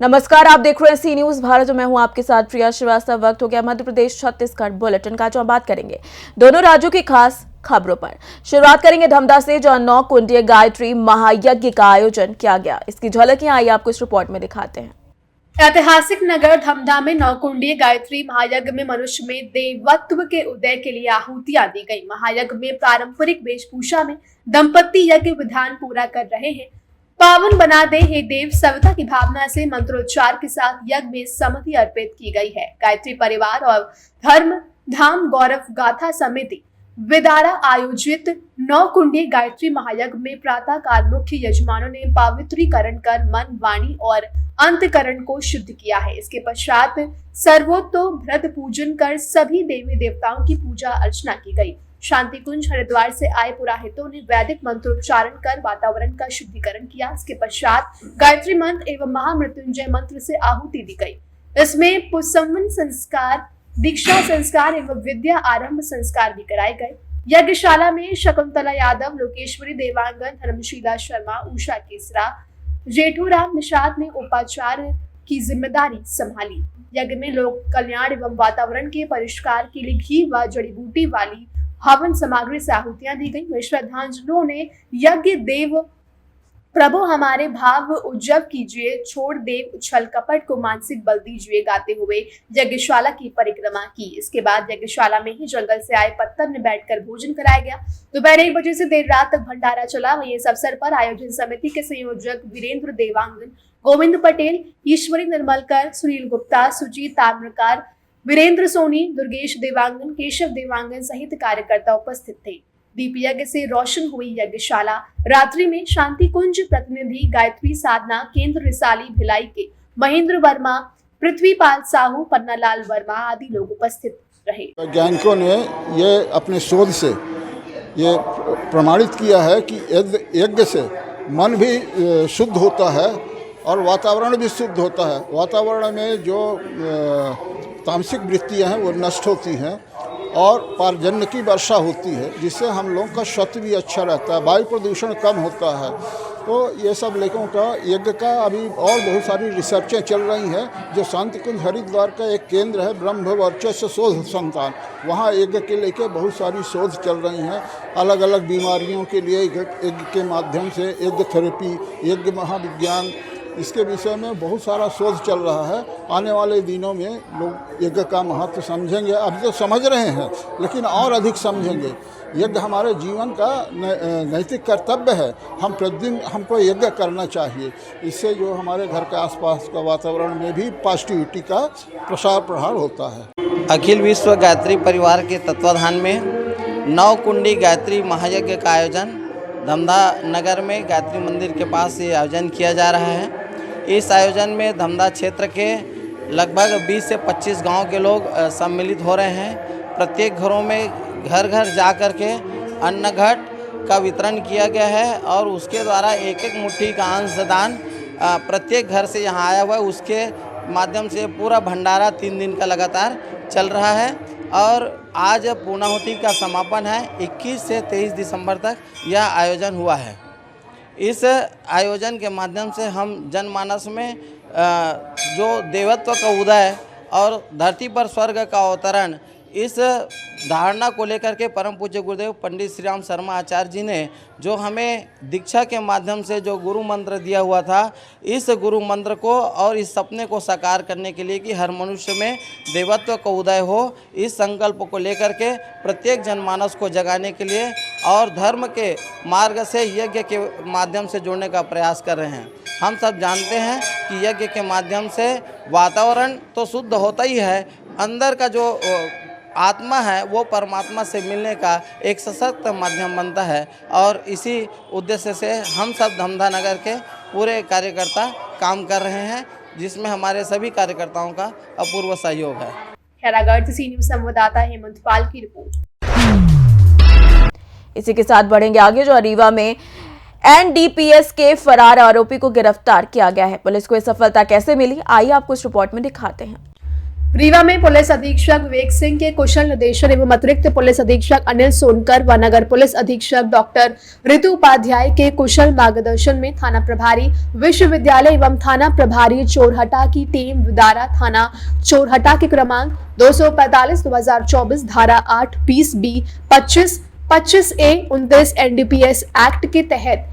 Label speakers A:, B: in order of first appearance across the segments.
A: नमस्कार, आप देख रहे हैं सी न्यूज भारत। मैं हूं आपके साथ प्रिया श्रीवास्तव। वक्त हो गया मध्य प्रदेश छत्तीसगढ़ बुलेटिन का, जो हम बात करेंगे दोनों राज्यों की खास खबरों पर। शुरुआत करेंगे धमधा से, जहां 9 कुंडीय गायत्री महायज्ञ का आयोजन किया गया। इसकी झलकियां आइए आपको इस रिपोर्ट में दिखाते हैं।
B: ऐतिहासिक नगर धमधा में 9 कुंडीय गायत्री महायज्ञ में मनुष्य में देवत्व के उदय के लिए आहुतियां दी गई। महायज्ञ में पारंपरिक वेशभूषा में दंपति यज्ञ विधान पूरा कर रहे हैं। पावन बना दे हे देव सविता की भावना से मंत्रोच्चार के साथ यज्ञ में सम्मति अर्पित की गई है। गायत्री परिवार और धर्म धाम गौरव गाथा समिति विदारा आयोजित 9 कुंडीय गायत्री महायज्ञ में प्रातः काल मुख्य यजमानों ने पवित्रीकरण कर मन, वाणी और अंतकरण को शुद्ध किया है। इसके पश्चात सर्वोत्तोभृत पूजन कर सभी देवी देवताओं की पूजा अर्चना की गई। शांति कुंज हरिद्वार से आए पुरोहितों ने वैदिक मंत्रोच्चारण कर वातावरण का शुद्धिकरण किया। इसके पश्चात गायत्री मंत्र एवं महामृत्युंजय मंत्र से आहुति दी गई। इसमें पुष्पसंवन संस्कार, दीक्षा संस्कार एवं विद्या आरंभ संस्कार भी कराए गए। यज्ञशाला में शकुंतला यादव, लोकेश्वरी देवांगन, धर्मशीला शर्मा, उषा केसरा, जेठूराम निषाद ने उपाचार की जिम्मेदारी संभाली। यज्ञ में लोक कल्याण एवं वातावरण के परिष्कार के लिए घी व जड़ी बूटी वाली हवन सामग्री से आहुतियां दी गई। श्रद्धांजलियों ने यज्ञ देव प्रभु हमारे भाव उज्जव कीजिए, छोड़ देव उछल कपट को मानसिक बल दीजिए गाते हुए यज्ञशाला की परिक्रमा की। इसके बाद यज्ञशाला में ही जंगल से आए पत्थर में बैठकर भोजन कराया गया। दोपहर 1 बजे से देर रात तक भंडारा चला। वहीं इस अवसर पर आयोजन समिति के संयोजक वीरेंद्र देवांगन, गोविंद पटेल, ईश्वरी निर्मलकर, सुनील गुप्ता, सुजीत ताम्रकार, वीरेंद्र सोनी, दुर्गेश देवांगन, केशव देवांगन सहित कार्यकर्ता उपस्थित थे। दीप यज्ञ से रोशन हुई यज्ञशाला। रात्रि में शांति कुंज प्रतिनिधि, गायत्री साधना केंद्र रिसाली भिलाई के महेंद्र वर्मा, पृथ्वीपाल साहू, पन्नालाल वर्मा आदि लोग उपस्थित रहे।
C: वैज्ञानिकों ने ये अपने शोध से ये प्रमाणित किया है कि यज्ञ से मन भी शुद्ध होता है और वातावरण भी शुद्ध होता है। वातावरण में जो तामसिक वृत्तियाँ हैं वो नष्ट होती हैं और पारजन्य की वर्षा होती है, जिससे हम लोगों का स्वास्थ्य भी अच्छा रहता है, वायु प्रदूषण कम होता है। तो ये सब लेखों का यज्ञ का अभी और बहुत सारी रिसर्चें चल रही हैं। जो शांति कुंज हरिद्वार का एक केंद्र है ब्रह्म वर्चस्व शोध संस्थान, वहाँ यज्ञ के लेके बहुत सारी शोध चल रही हैं। अलग अलग बीमारियों के लिए यज्ञ के माध्यम से यज्ञ थेरेपी, यज्ञ महाविज्ञान, इसके विषय में बहुत सारा शोध चल रहा है। आने वाले दिनों में लोग यज्ञ का महत्व समझेंगे। अभी तो समझ रहे हैं लेकिन और अधिक समझेंगे। यज्ञ हमारे जीवन का नैतिक कर्तव्य है। हम प्रतिदिन हमको यज्ञ करना चाहिए। इससे जो हमारे घर के आसपास का वातावरण में भी पॉजिटिविटी का प्रसार प्रहार होता है।
D: अखिल विश्व गायत्री परिवार के तत्वाधान में 9 कुंडी गायत्री महायज्ञ का आयोजन धमधा नगर में गायत्री मंदिर के पास ये आयोजन किया जा रहा है। इस आयोजन में धमधा क्षेत्र के लगभग 20 से 25 गांव के लोग सम्मिलित हो रहे हैं। प्रत्येक घरों में घर घर जा कर के अन्न घट का वितरण किया गया है और उसके द्वारा एक एक मुट्ठी का अंशदान प्रत्येक घर से यहाँ आया हुआ है। उसके माध्यम से पूरा भंडारा 3 दिन का लगातार चल रहा है और आज पूर्णाहुति का समापन है। 21 से 23 दिसंबर तक यह आयोजन हुआ है। इस आयोजन के माध्यम से हम जनमानस में जो देवत्व का उदय और धरती पर स्वर्ग का अवतरण, इस धारणा को लेकर के परम पूज्य गुरुदेव पंडित श्री राम शर्मा आचार्य जी ने जो हमें दीक्षा के माध्यम से जो गुरु मंत्र दिया हुआ था, इस गुरु मंत्र को और इस सपने को साकार करने के लिए कि हर मनुष्य में देवत्व का उदय हो, इस संकल्प को लेकर के प्रत्येक जनमानस को जगाने के लिए और धर्म के मार्ग से यज्ञ के माध्यम से जोड़ने का प्रयास कर रहे हैं। हम सब जानते हैं कि यज्ञ के माध्यम से वातावरण तो शुद्ध होता ही है, अंदर का जो आत्मा है वो परमात्मा से मिलने का एक सशक्त माध्यम बनता है और इसी उद्देश्य से हम सब धमधा नगर के पूरे कार्यकर्ता काम कर रहे हैं, जिसमें हमारे सभी कार्यकर्ताओं का अपूर्व सहयोग है।
B: खैरागढ़ से सी न्यूज संवाददाता हेमंत पाल की रिपोर्ट।
A: इसी के साथ बढ़ेंगे आगे, जो रीवा में एनडीपीएस के फरार आरोपी को गिरफ्तार किया गया है। पुलिस को यह सफलता कैसे मिली, आइए आपको इस रिपोर्ट में दिखाते हैं।
B: रीवा में पुलिस अधीक्षक विवेक सिंह के कुशल निर्देशन एवं अतिरिक्त पुलिस अधीक्षक अनिल सोनकर व नगर पुलिस अधीक्षक डॉक्टर ऋतु उपाध्याय के कुशल मार्गदर्शन में थाना प्रभारी विश्वविद्यालय एवं थाना प्रभारी चोरहटा की टीम विदारा थाना चोरहटा के क्रमांक 245/2024 धारा 8 20 बी 25 25 ए 29 NDPS एक्ट के तहत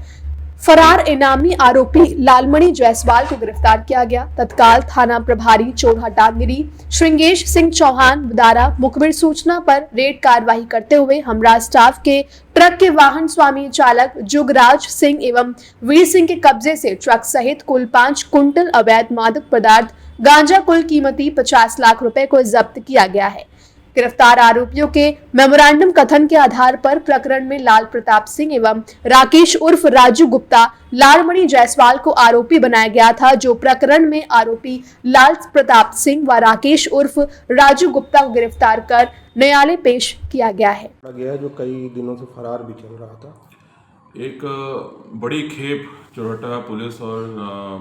B: फरार इनामी आरोपी लालमणि जायसवाल को गिरफ्तार किया गया। तत्काल थाना प्रभारी चोरहटा निरी श्रृंगेश सिंह चौहान द्वारा मुखबिर सूचना पर रेड कार्रवाई करते हुए हमरा स्टाफ के ट्रक के वाहन स्वामी चालक जुगराज सिंह एवं वीर सिंह के कब्जे से ट्रक सहित कुल 5 कुंटल अवैध मादक पदार्थ गांजा कुल कीमती 50 लाख रुपए को जब्त किया गया है। गिरफ्तार आरोपियों के मेमोरेंडम कथन के आधार पर प्रकरण में लाल प्रताप सिंह एवं राकेश उर्फ राजू गुप्ता लालमणि जायसवाल को आरोपी बनाया गया था, जो प्रकरण में आरोपी लाल प्रताप सिंह व राकेश उर्फ राजू गुप्ता को गिरफ्तार कर न्यायालय पेश किया गया है।
E: जो कई दिनों से फरार भी चल रहा था।
F: एक बड़ी खेप चोरहटा पुलिस और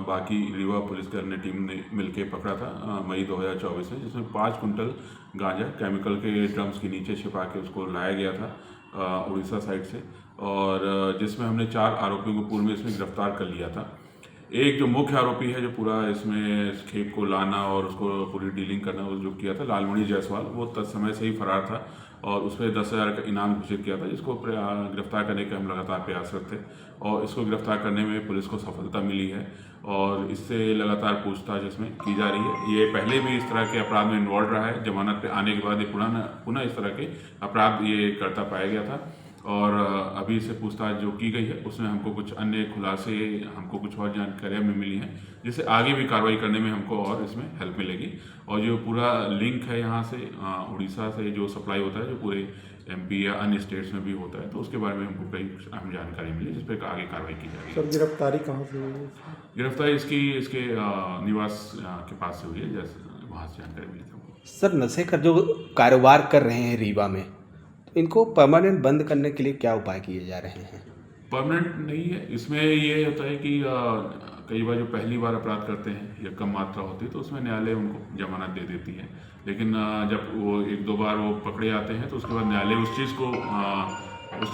F: बाकी रीवा पुलिस की अन्य टीम ने मिलकर पकड़ा था मई 2024 में, जिसमें 5 कुंटल गांजा केमिकल के ड्रम्स के नीचे छिपा के उसको लाया गया था उड़ीसा साइड से, और जिसमें हमने 4 आरोपियों को पूर्व में इसमें गिरफ्तार कर लिया था। एक जो मुख्य आरोपी है जो पूरा इसमें इस खेप को लाना और उसको पूरी डीलिंग करना वो जो किया था, लालमणि जायसवाल, वो तत्समय से ही फरार था और उस पर 10,000 का इनाम घोषित किया था, जिसको गिरफ्तार करने के हम लगातार प्रयासरत थे और इसको गिरफ्तार करने में पुलिस को सफलता मिली है और इससे लगातार पूछताछ इसमें की जा रही है। ये पहले भी इस तरह के अपराध में इन्वॉल्व रहा है, जमानत पे आने के बाद ये पुनः इस तरह के अपराध ये करता पाया गया था और अभी इससे पूछताछ जो की गई है उसमें हमको कुछ अन्य खुलासे, हमको कुछ और जानकारियाँ में मिली हैं, जिससे आगे भी कार्रवाई करने में हमको और इसमें हेल्प मिलेगी। और जो पूरा लिंक है यहाँ से उड़ीसा से जो सप्लाई होता है, जो पूरे MP या अन्य स्टेट्स में भी होता है, तो उसके बारे में हमको कई अहम जानकारी मिली, जिस पर आगे कार्रवाई की जाएगी।
E: सर, गिरफ्तारी कहाँ से हुई?
F: गिरफ्तारी इसके निवास के पास से हुई है, जैसे वहाँ से जानकारी मिली थी।
G: सर, नशे का जो कारोबार कर रहे हैं रीवा में, तो इनको परमानेंट बंद करने के लिए क्या उपाय किए जा रहे हैं?
F: परमानेंट नहीं है, इसमें ये होता है कि कई बार जो पहली बार अपराध करते हैं या कम मात्रा होती है तो उसमें न्यायालय उनको जमानत दे देती है, लेकिन जब वो 1-2 बार वो पकड़े आते हैं तो उसके बाद न्यायालय उस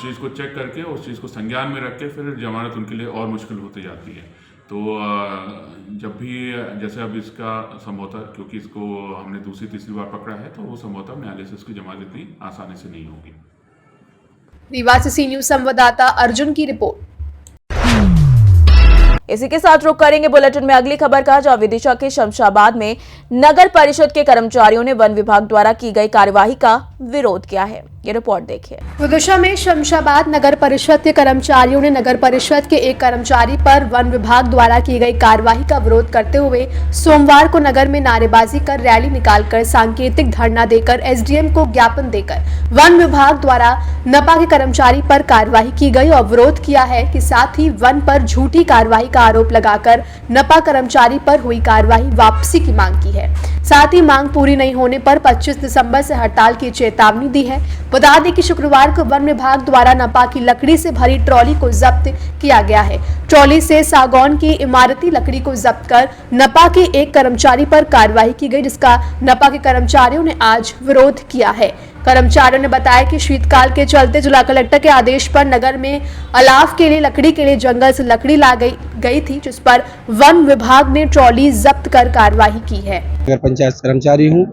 F: चीज़ को चेक करके उस चीज़ को संज्ञान में रख के फिर जमानत उनके लिए और मुश्किल होती जाती है। तो जब भी जैसे अब इसका संभवतः, क्योंकि इसको हमने दूसरी-तीसरी बार पकड़ा है, तो वो संभवतः न्यायालय से उसकी जमानत इतनी आसानी से नहीं होगी।
B: रीवा से सी न्यूज संवाददाता अर्जुन की रिपोर्ट।
A: इसी के साथ रुक करेंगे बुलेटिन में अगली खबर का, जहां विदिशा के शमशाबाद में नगर परिषद के कर्मचारियों ने वन विभाग द्वारा की गई कार्यवाही का विरोध किया है। ये रिपोर्ट देखिए।
B: विदिशा में शमशाबाद नगर परिषद के कर्मचारियों ने नगर परिषद के एक कर्मचारी पर वन विभाग द्वारा की गई कार्यवाही का विरोध करते हुए सोमवार को नगर में नारेबाजी कर रैली निकालकर सांकेतिक धरना देकर SDM को ज्ञापन देकर वन विभाग द्वारा नपा के कर्मचारी पर कार्यवाही की गई और विरोध किया है कि साथ ही वन पर झूठी कार्यवाही का आरोप लगाकर नपा कर्मचारी पर हुई कार्यवाही वापसी की मांग की है। साथ ही मांग पूरी नहीं होने पर 25 दिसंबर से हड़ताल की चेतावनी दी है। बता दें कि शुक्रवार को वन विभाग द्वारा नपा की लकड़ी से भरी ट्रॉली को जब्त किया गया है। ट्रॉली से सागौन की इमारती लकड़ी को जब्त कर नपा के एक कर्मचारी पर कार्रवाई की गई, जिसका नपा के कर्मचारियों ने आज विरोध किया है। कर्मचारियों ने बताया कि शीतकाल के चलते जिला कलेक्टर के आदेश पर नगर में अलाव के लिए लकड़ी के लिए जंगल से लकड़ी ला गई थी, जिस पर वन विभाग ने ट्रॉली जब्त कर कार्रवाई की है।
H: नगर पंचायत कर्मचारी हूँ।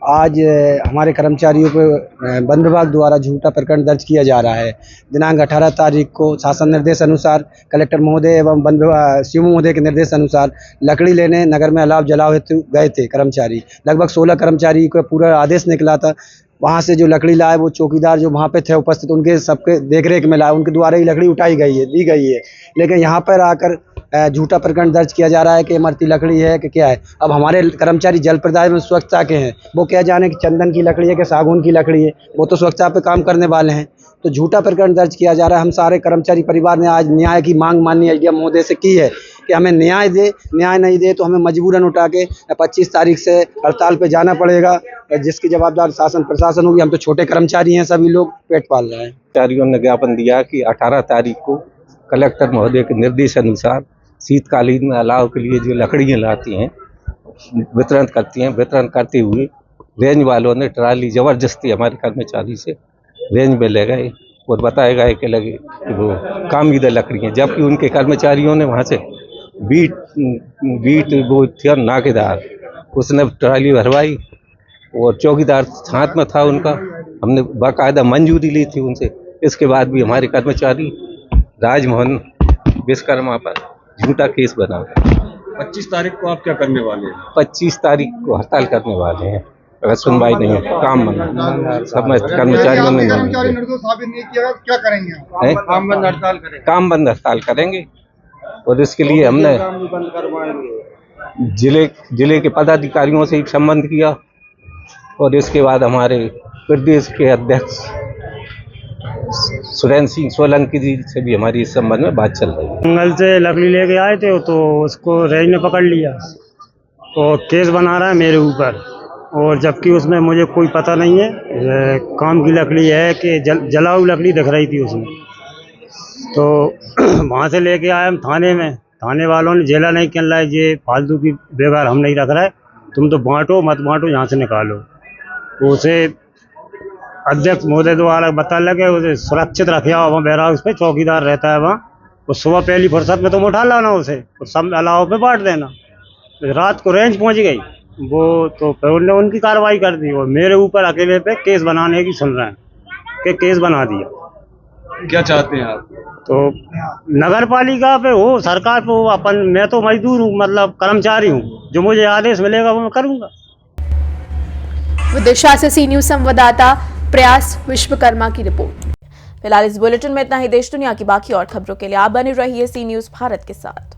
H: आज हमारे कर्मचारियों पर वन विभाग द्वारा झूठा प्रकरण दर्ज किया जा रहा है। दिनांक 18 तारीख को शासन निर्देश अनुसार कलेक्टर महोदय एवं वन विभाग सीएम महोदय के निर्देश अनुसार लकड़ी लेने नगर में अलाव जलाव हेतु गए थे कर्मचारी। लगभग 16 कर्मचारी को पूरा आदेश निकला था। वहाँ से जो लकड़ी लाए वो चौकीदार जो वहाँ पे थे उपस्थित, उनके सबके देखरेख में लाए, उनके द्वारा ही लकड़ी उठाई गई है, दी गई है। लेकिन यहाँ पर आकर झूठा प्रकरण दर्ज किया जा रहा है कि इमारती लकड़ी है कि क्या है। अब हमारे कर्मचारी जल प्रदाय में स्वच्छता के हैं, वो क्या जाने कि चंदन की लकड़ी है कि सागौन की लकड़ी है, वो तो स्वच्छता पे काम करने वाले हैं। तो झूठा प्रकरण दर्ज किया जा रहा है। हम सारे कर्मचारी परिवार ने आज न्याय की मांग माननीय SDM महोदय से की है कि हमें न्याय दे, न्याय नहीं दे तो हमें मजबूरन उठा के 25 तारीख से हड़ताल पे जाना पड़ेगा, जिसकी जवाबदार शासन प्रशासन होगी। हम तो छोटे कर्मचारी हैं, सभी लोग पेट पाल रहे हैं।
I: कर्मचारियों ने ज्ञापन दिया कि 18 तारीख को कलेक्टर महोदय के निर्देश अनुसार शीतकालीन में अलाव के लिए जो लकड़ियाँ लाती हैं वितरण करती हैं, वितरण करते हुए रेंज वालों ने ट्राली ज़बरदस्ती हमारे कर्मचारी से रेंज में ले गए और बताया गया कि लगे कि वो कामगीदा लकड़ी हैं, जबकि उनके कर्मचारियों ने वहाँ से बीट वो थे नाकेदार, उसने ट्राली भरवाई और चौकीदार हाथ में था उनका। हमने बाकायदा मंजूरी ली थी उनसे। इसके बाद भी हमारे कर्मचारी राजमोहन विश्वकर्मा पर झूठा केस बना।
J: 25 तारीख को आप क्या करने वाले हैं?
I: 25 तारीख को हड़ताल करने वाले हैं अगर सुनवाई नहीं है, काम बंद। सब कर्मचारियों ने
J: क्या करेंगे? काम बंद हड़ताल करेंगे।
I: काम बंद हड़ताल करेंगे और इसके लिए हमने जिले के पदाधिकारियों से संबंध किया और इसके बाद हमारे प्रदेश के अध्यक्ष सुरेंद्र सिंह सोलंकी जी से भी हमारी इस संबंध में बात चल रही है।
H: जंगल से लकड़ी लेके आए थे तो उसको रेंज ने पकड़ लिया और केस बना रहा है मेरे ऊपर, और जबकि उसमें मुझे कोई पता नहीं है। काम की लकड़ी है कि जलाऊ लकड़ी दिख रही थी उसमें। तो वहाँ से लेके आए हम थाने में। थाने वालों ने जेला नहीं कर रहा है, ये फालतू की बेकार हम नहीं रख रहा है, तुम तो बांटो मत बांटो, यहाँ से निकालो। उसे अध्यक्ष महोदय द्वारा बता लगे उसे सुरक्षित रखे वहाँ बैरा हाउस पे चौकीदार रहता है वहाँ। और सुबह पहली फुर्सत में तुम उठा लाना उसे और सब अलाव पे बांट देना। रात को रेंज पहुँच गई वो, तो फिर उन्होंने उनकी कार्रवाई कर दी और मेरे ऊपर अकेले पे केस बनाने की सुन रहे हैं कि केस बना दिया।
J: क्या चाहते हैं आप?
H: तो नगर पालिका पे हो, सरकार पे हो, अपन मैं तो मजदूर हूँ, मतलब कर्मचारी हूँ, जो मुझे आदेश मिलेगा वो मैं करूँगा।
B: विदिशा से सी न्यूज संवाददाता प्रयास विश्वकर्मा की रिपोर्ट।
A: फिलहाल इस बुलेटिन में इतना ही। देश दुनिया की बाकी और खबरों के लिए आप बने रहिए सी न्यूज भारत के साथ।